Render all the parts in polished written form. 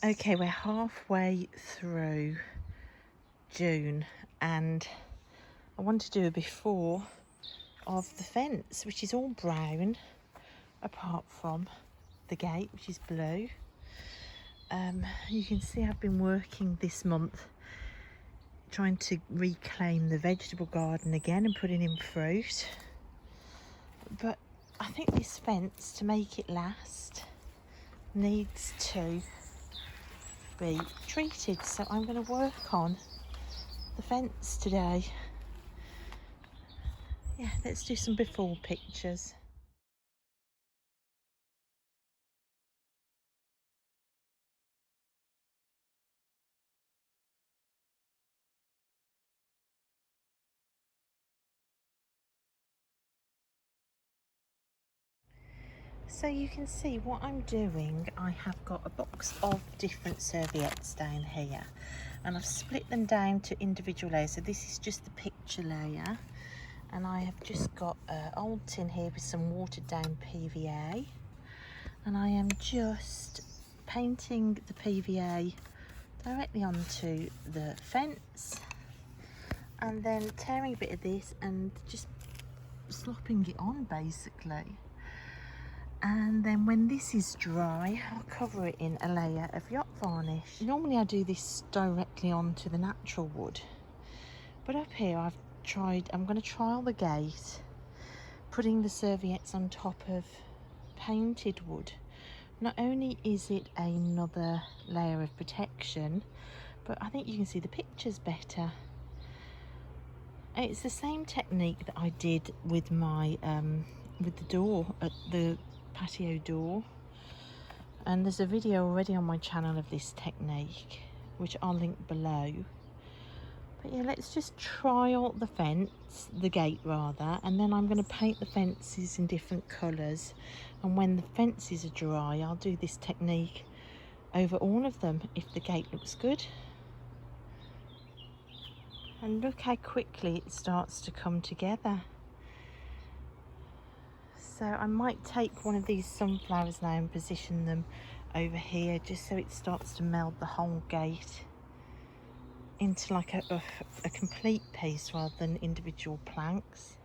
Okay, we're halfway through June and I want to do a before of the fence, which is all brown apart from the gate, which is blue. You can see I've been working this month trying to reclaim the vegetable garden again and putting in fruit, but I think this fence, to make it last, needs to be treated, so I'm going to work on the fence today. Yeah, let's do some before pictures. So you can see what I'm doing. I have got a box of different serviettes down here and I've split them down to individual layers. So this is just the picture layer, and I have just got an old tin here with some watered down PVA, and I am just painting the PVA directly onto the fence and then tearing a bit of this and just slopping it on basically. And then when this is dry, I'll cover it in a layer of yacht varnish. Normally I do this directly onto the natural wood, but up here I'm going to trial the gate, putting the serviettes on top of painted wood. Not only is it another layer of protection, but I think you can see the pictures better. It's the same technique that I did with my with the door at the patio door, and there's a video already on my channel of this technique which I'll link below. But yeah, let's just trial the gate rather, and then I'm going to paint the fences in different colours, and when the fences are dry I'll do this technique over all of them if the gate looks good. And look how quickly it starts to come together. So I might take one of these sunflowers now and position them over here just so it starts to meld the whole gate into like a complete piece rather than individual planks.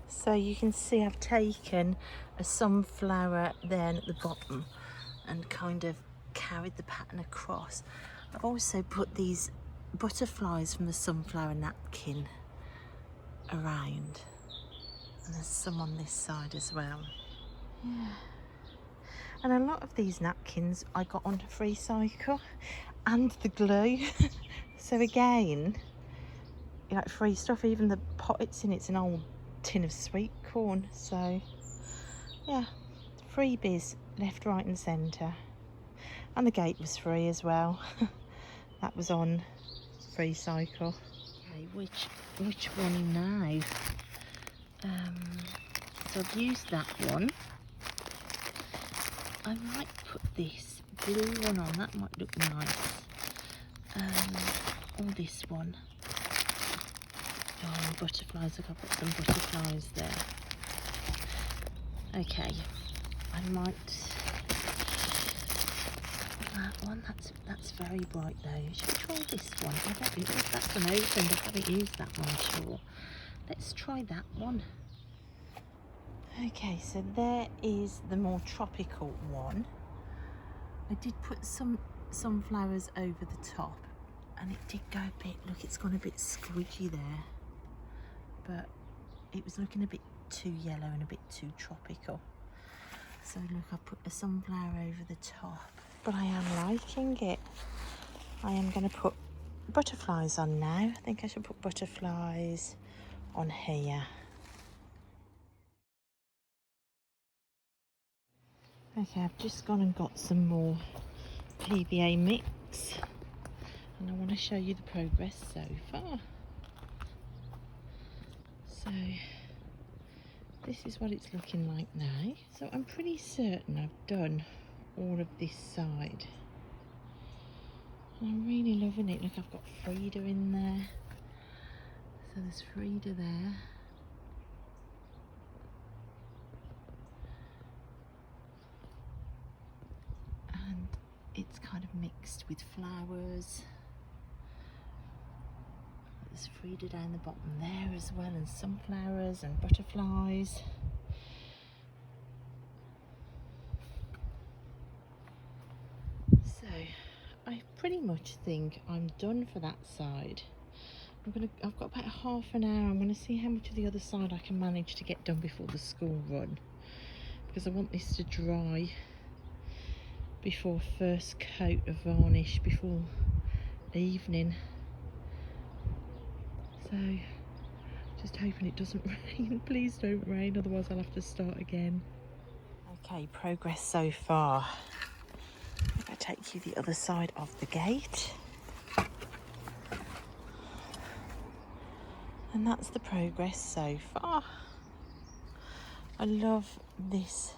So you can see I've taken a sunflower then at the bottom and kind of carried the pattern across. I've also put these butterflies from the sunflower napkin around, and there's some on this side as well. Yeah. And a lot of these napkins I got on free cycle, and the glue. So again, like free stuff. Even the pot it's in, it's an old tin of sweet corn. So yeah, freebies left, right and centre. And the gate was free as well. That was on free cycle. Okay, which one now? So I've used that one. I might put this blue one on, that might look nice. Or this one. Oh, butterflies, look, I've got some butterflies there. Okay, I might put that one. That's very bright though. Should we try this one? I don't think that's an opened. I haven't used that one at all. Let's try that one. Okay, so there is the more tropical one. I did put some sunflowers over the top and it did go a bit, look, it's gone a bit squidgy there, but it was looking a bit too yellow and a bit too tropical. So look, I put a sunflower over the top, but I am liking it. I am going to put butterflies on now. I think I should put butterflies on here. Okay, I've just gone and got some more PVA mix and I want to show you the progress so far. So this is what it's looking like now. So I'm pretty certain I've done all of this side. And I'm really loving it. Look, I've got Frida in there. So there's Frida there. And it's kind of mixed with flowers. There's Frida down the bottom there as well, and sunflowers and butterflies. So I pretty much think I'm done for that side. I've got about half an hour. I'm gonna see how much of the other side I can manage to get done before the school run, because I want this to dry before first coat of varnish before evening. So just hoping it doesn't rain. Please don't rain, otherwise I'll have to start again. Okay, progress so far. If I take you the other side of the gate, and that's the progress so far. I love this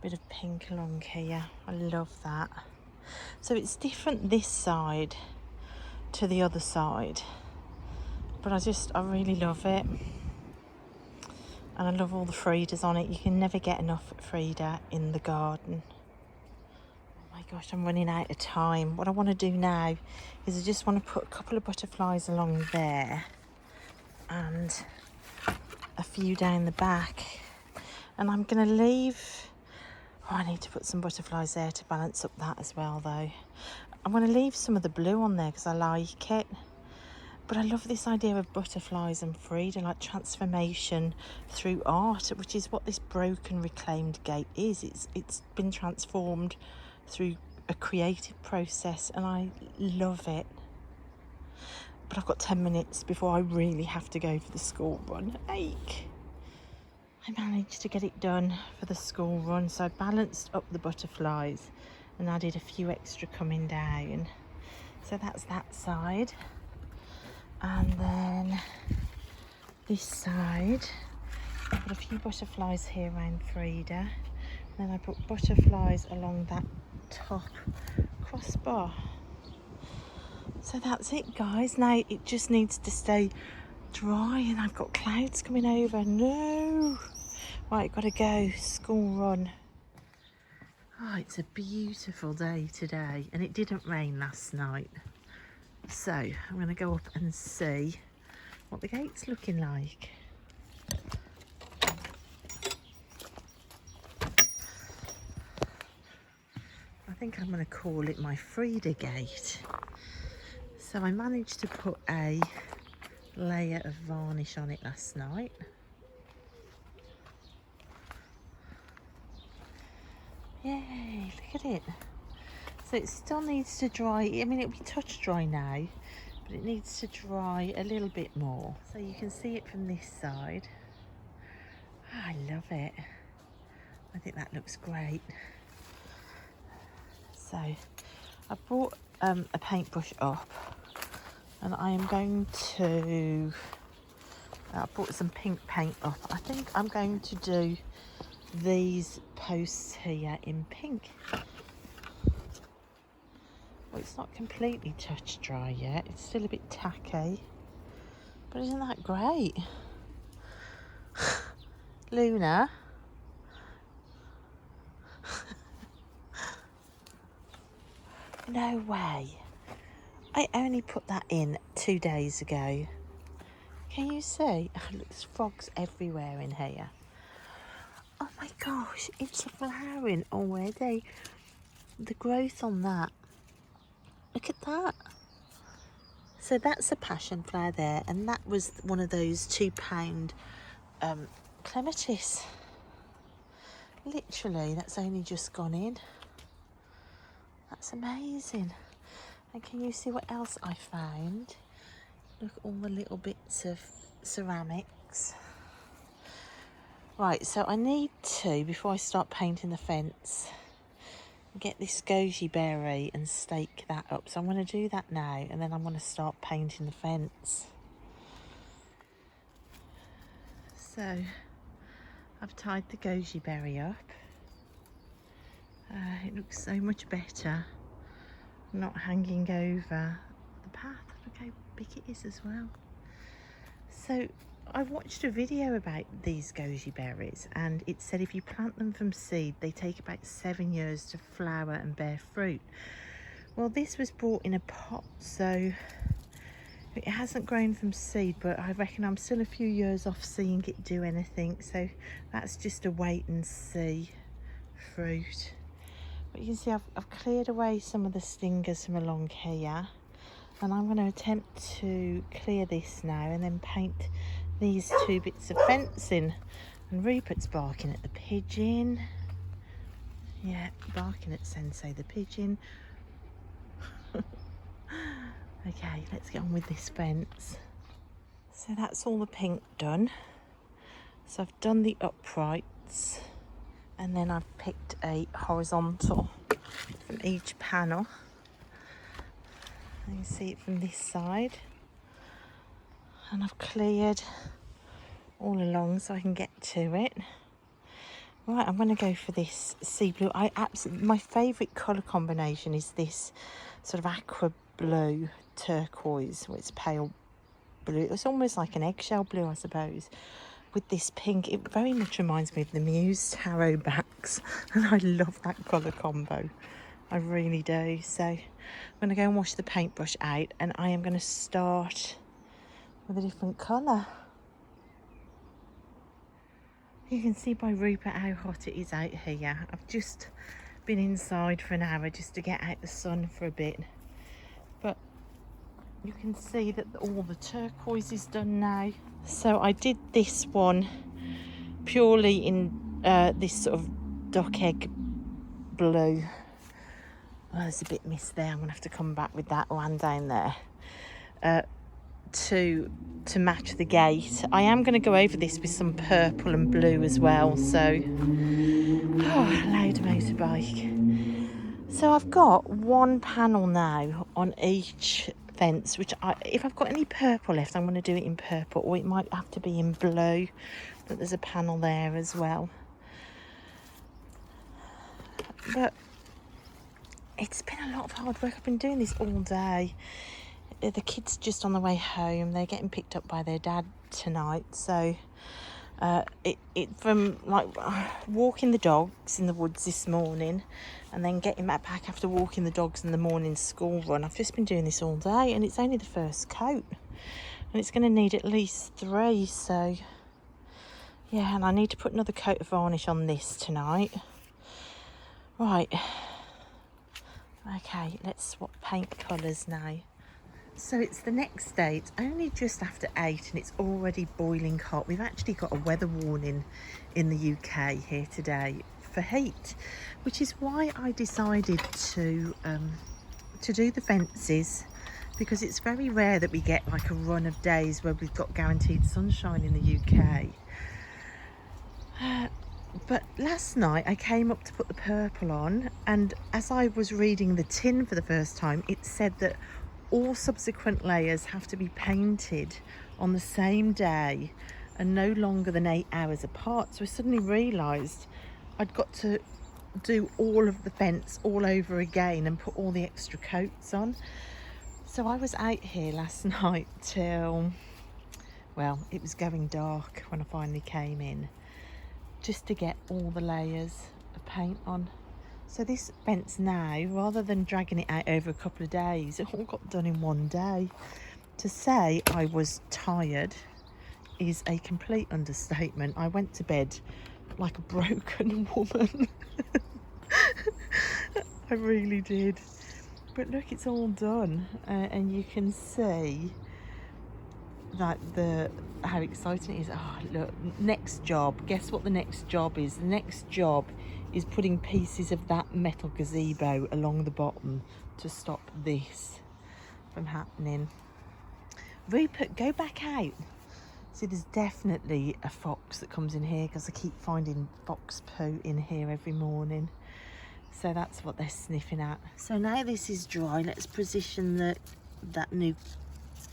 bit of pink along here. I love that. So it's different this side to the other side, but I really love it. And I love all the Fridas on it. You can never get enough Frida in the garden. Oh my gosh, I'm running out of time. What I want to do now is I just want to put a couple of butterflies along there and a few down the back. And I'm going to leave... Oh, I need to put some butterflies there to balance up that as well, though. I'm going to leave some of the blue on there because I like it. But I love this idea of butterflies and Frida, like transformation through art, which is what this broken reclaimed gate is. It's been transformed through a creative process, and I love it. But I've got 10 minutes before I really have to go for the school run. Ache. I managed to get it done for the school run, so I balanced up the butterflies and added a few extra coming down. So that's that side. And then this side, I put a few butterflies here around Frida. And then I put butterflies along that top crossbar. So that's it, guys. Now it just needs to stay dry, and I've got clouds coming over. No! Right, gotta go. School run. Oh, it's a beautiful day today, and it didn't rain last night. So I'm going to go up and see what the gate's looking like. I think I'm going to call it my Frida Gate. So I managed to put a layer of varnish on it last night. Yay, look at it. So it still needs to dry. I mean, it'll be touch dry now, but it needs to dry a little bit more. So you can see it from this side. Oh, I love it. I think that looks great. So I brought a paintbrush up, and I am going to, I brought some pink paint up. I think I'm going to do these posts here in pink. Well, it's not completely touch dry yet. It's still a bit tacky. But isn't that great? Luna. No way. I only put that in 2 days ago. Can you see? Oh, look, there's frogs everywhere in here. Oh my gosh, it's flowering already. The growth on that. Look at that. So that's a passion flower there, and that was one of those £2 clematis. Literally, that's only just gone in. That's amazing. And can you see what else I found? Look, all the little bits of ceramics. Right, so I need to, before I start painting the fence, get this goji berry and stake that up. So I'm going to do that now, and then I'm going to start painting the fence. So I've tied the goji berry up. It looks so much better not hanging over the path. Look how big it is as well. So I watched a video about these goji berries, and it said if you plant them from seed, they take about 7 years to flower and bear fruit. Well, this was brought in a pot, so it hasn't grown from seed, but I reckon I'm still a few years off seeing it do anything, so that's just a wait and see fruit. But you can see I've cleared away some of the stingers from along here, and I'm going to attempt to clear this now and then paint these 2 bits of fencing. And Rupert's barking at the pigeon. Yeah, barking at Sensei the pigeon. Okay, let's get on with this fence. So that's all the pink done. So I've done the uprights, and then I've picked a horizontal from each panel. You can see it from this side, and I've cleared all along so I can get to it. Right, I'm going to go for this sea blue. My favourite colour combination is this sort of aqua blue turquoise, where it's pale blue. It's almost like an eggshell blue, I suppose, with this pink. It very much reminds me of the Muse tarot backs, and I love that colour combo. I really do. So I'm going to go and wash the paintbrush out, and I am going to start with a different colour. You can see by Rupert how hot it is out here. I've just been inside for an hour just to get out the sun for a bit. But you can see that all the turquoise is done now. So I did this one purely in this sort of duck egg blue. Oh, there's a bit missed there. I'm going to have to come back with that one down there. To match the gate. I am going to go over this with some purple and blue as well. So, loud motorbike. So I've got one panel now on each fence, which if I've got any purple left, I'm going to do it in purple, or it might have to be in blue, but there's a panel there as well. But it's been a lot of hard work. I've been doing this all day. The kids just on the way home. They're getting picked up by their dad tonight. So from like walking the dogs in the woods this morning, and then getting back after walking the dogs in the morning school run. I've just been doing this all day, and it's only the first coat, and it's going to need at least 3. So yeah, and I need to put another coat of varnish on this tonight. Right. Okay, let's swap paint colours now. So it's the next day. It's only just after 8 and it's already boiling hot. We've actually got a weather warning in the UK here today for heat, which is why I decided to do the fences, because it's very rare that we get like a run of days where we've got guaranteed sunshine in the UK. But last night I came up to put the purple on, and as I was reading the tin for the first time, it said that all subsequent layers have to be painted on the same day and no longer than 8 hours apart. So I suddenly realised I'd got to do all of the fence all over again and put all the extra coats on. So I was out here last night till, well, it was going dark when I finally came in, just to get all the layers of paint on. So this fence now, rather than dragging it out over a couple of days, it all got done in one day. To say I was tired is a complete understatement. I went to bed like a broken woman. I really did. But look, it's all done, and you can see that how exciting it is. Oh, look, next job. Guess what the next job is? The next job is putting pieces of that metal gazebo along the bottom to stop this from happening. Rupert, go back out. See, there's definitely a fox that comes in here because I keep finding fox poo in here every morning. So that's what they're sniffing at. So now this is dry, let's position that new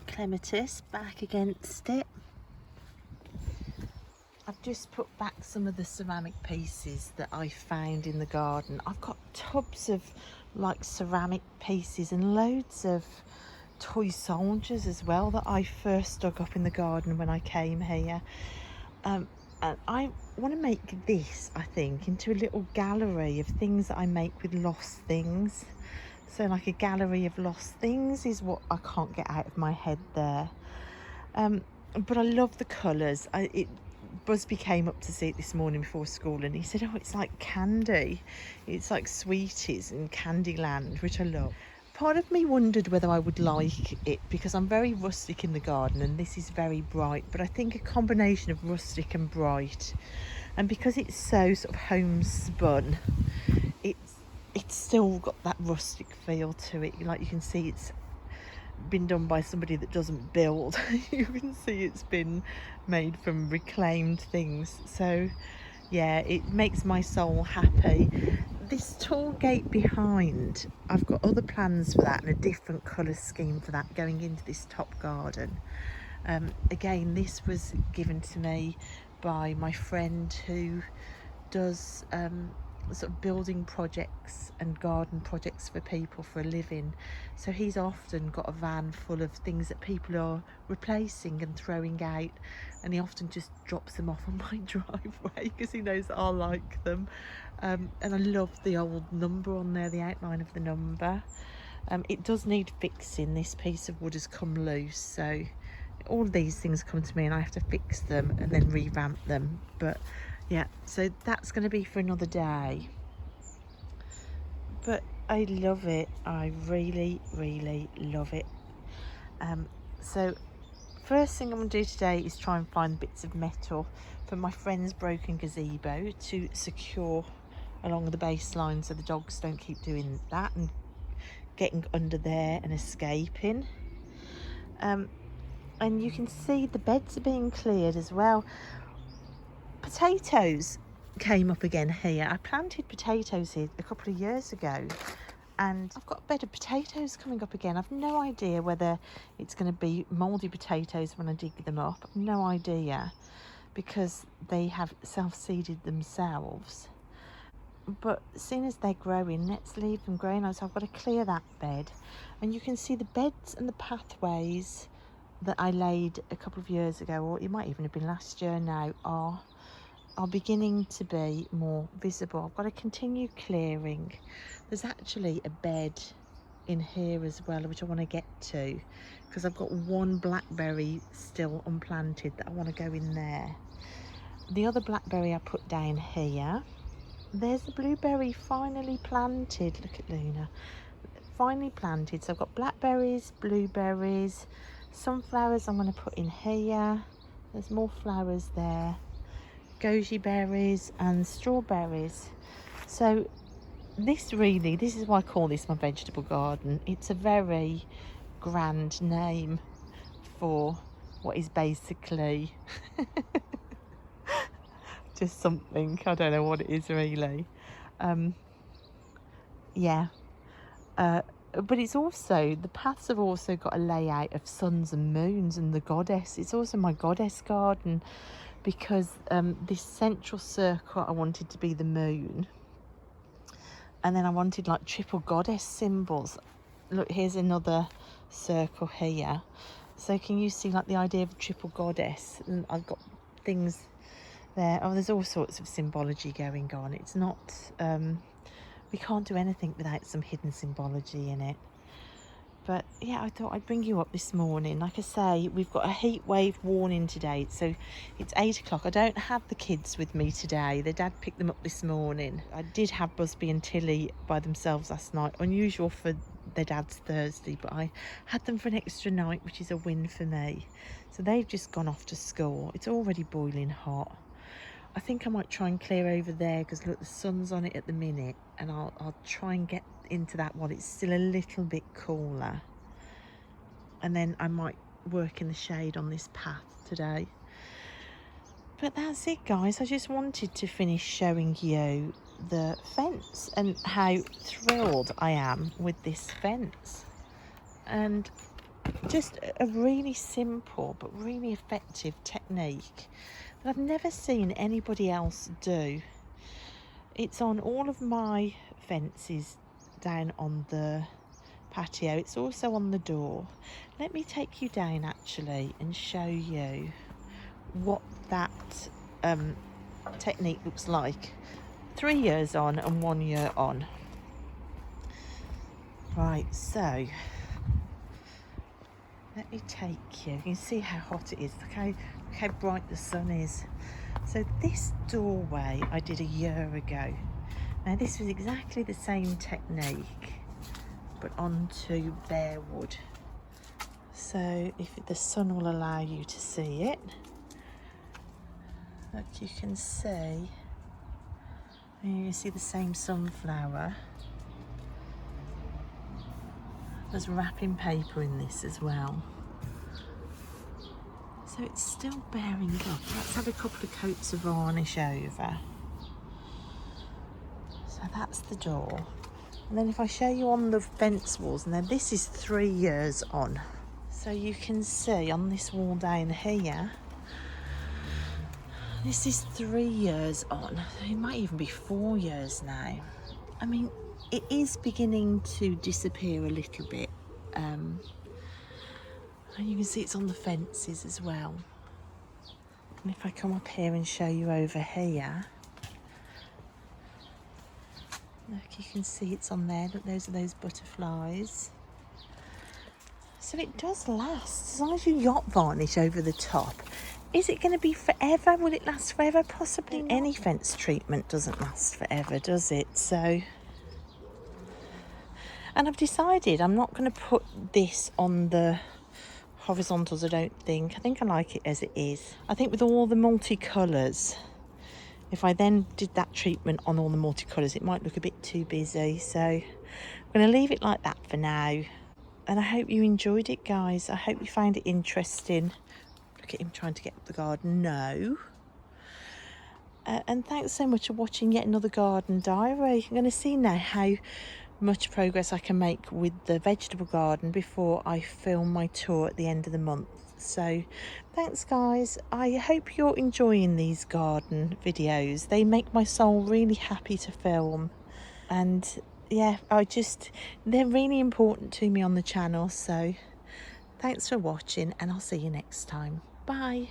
clematis back against it. I've just put back some of the ceramic pieces that I found in the garden. I've got tubs of like ceramic pieces and loads of toy soldiers as well that I first dug up in the garden when I came here. And I want to make this, I think, into a little gallery of things that I make with lost things. So like a gallery of lost things is what I can't get out of my head there. But I love the colours. Busby came up to see it this morning before school and he said, oh, it's like candy. It's like Sweeties and Candyland, which I love. Part of me wondered whether I would like it because I'm very rustic in the garden and this is very bright, but I think a combination of rustic and bright, and because it's so sort of homespun, it's still got that rustic feel to it. Like you can see it's been done by somebody that doesn't build. You can see it's been made from reclaimed things. So yeah, it makes my soul happy. This tall gate behind, I've got other plans for that and a different colour scheme for that going into this top garden. Again, this was given to me by my friend who does sort of building projects and garden projects for people for a living. So he's often got a van full of things that people are replacing and throwing out, and he often just drops them off on my driveway because he knows that I'll like them. And I love the old number on there, the outline of the number. It does need fixing. This piece of wood has come loose, so all of these things come to me and I have to fix them and then revamp them. But yeah, so that's going to be for another day. But I love it. I really, really love it. So first thing I'm going to do today is try and find bits of metal for my friend's broken gazebo to secure along the baseline so the dogs don't keep doing that and getting under there and escaping. And you can see the beds are being cleared as well. Potatoes came up again here. I planted potatoes here a couple of years ago and I've got a bed of potatoes coming up again. I've no idea whether it's going to be mouldy potatoes when I dig them up. I've no idea because they have self-seeded themselves. But as soon as they're growing, let's leave them growing. So I've got to clear that bed. And you can see the beds and the pathways that I laid a couple of years ago, or it might even have been last year now, are beginning to be more visible. I've got to continue clearing. There's actually a bed in here as well, which I want to get to, because I've got one blackberry still unplanted that I want to go in there. The other blackberry I put down here. There's the blueberry finally planted. Look at Luna. Finally planted. So I've got blackberries, blueberries, sunflowers I'm going to put in here. There's more flowers there. Goji berries and strawberries. So this is why I call this my vegetable garden. It's a very grand name for what is basically just something. I don't know what it is really. Yeah. But it's also, the paths have also got a layout of suns and moons and the goddess. It's also my goddess garden because this central circle I wanted to be the moon. And then I wanted like triple goddess symbols. Look, here's another circle here. So can you see like the idea of a triple goddess? And I've got things there. Oh, there's all sorts of symbology going on. It's not, we can't do anything without some hidden symbology in it. But yeah, I thought I'd bring you up this morning. Like I say, we've got a heat wave warning today, so it's 8 o'clock. I don't have the kids with me today. Their dad picked them up this morning. I did have Busby and Tilly by themselves last night. Unusual for their dad's Thursday, but I had them for an extra night, which is a win for me. So they've just gone off to school. It's already boiling hot. I think I might try and clear over there because look, the sun's on it at the minute, and I'll try and get into that while it's still a little bit cooler, and then I might work in the shade on this path today. But that's it, guys. I just wanted to finish showing you the fence and how thrilled I am with this fence, and just a really simple but really effective technique that I've never seen anybody else do. It's on all of my fences down on the patio. It's also on the door. Let me take you down actually and show you what that technique looks like 3 years on and 1 year on. Right, so let me take you. You can see how hot it is. Look how bright the sun is. So this doorway I did a year ago. Now this was exactly the same technique, but onto bare wood. So if the sun will allow you to see it, look, you can see the same sunflower. There's wrapping paper in this as well. So it's still bearing up. Let's have a couple of coats of varnish over. So that's the door. And then if I show you on the fence walls, and then this is 3 years on. So you can see on this wall down here, this is 3 years on. It might even be 4 years now. I mean, it is beginning to disappear a little bit. And you can see it's on the fences as well. And if I come up here and show you over here, look, you can see it's on there. Look, those are those butterflies. So it does last, as long as you yacht varnish over the top. Is it going to be forever? Will it last forever? Possibly not. Any fence treatment doesn't last forever, does it? So, and I've decided I'm not going to put this on the horizontals, I don't think. I think I like it as it is. I think with all the multicolours, if I then did that treatment on all the multicolours, it might look a bit too busy. So I'm going to leave it like that for now. And I hope you enjoyed it, guys. I hope you found it interesting. Look at him trying to get up the garden. No. And thanks so much for watching yet another garden diary. I'm going to see now how much progress I can make with the vegetable garden before I film my tour at the end of the month. So thanks, guys. I hope you're enjoying these garden videos. They make my soul really happy to film. And yeah, they're really important to me on the channel. So thanks for watching, and I'll see you next time. Bye.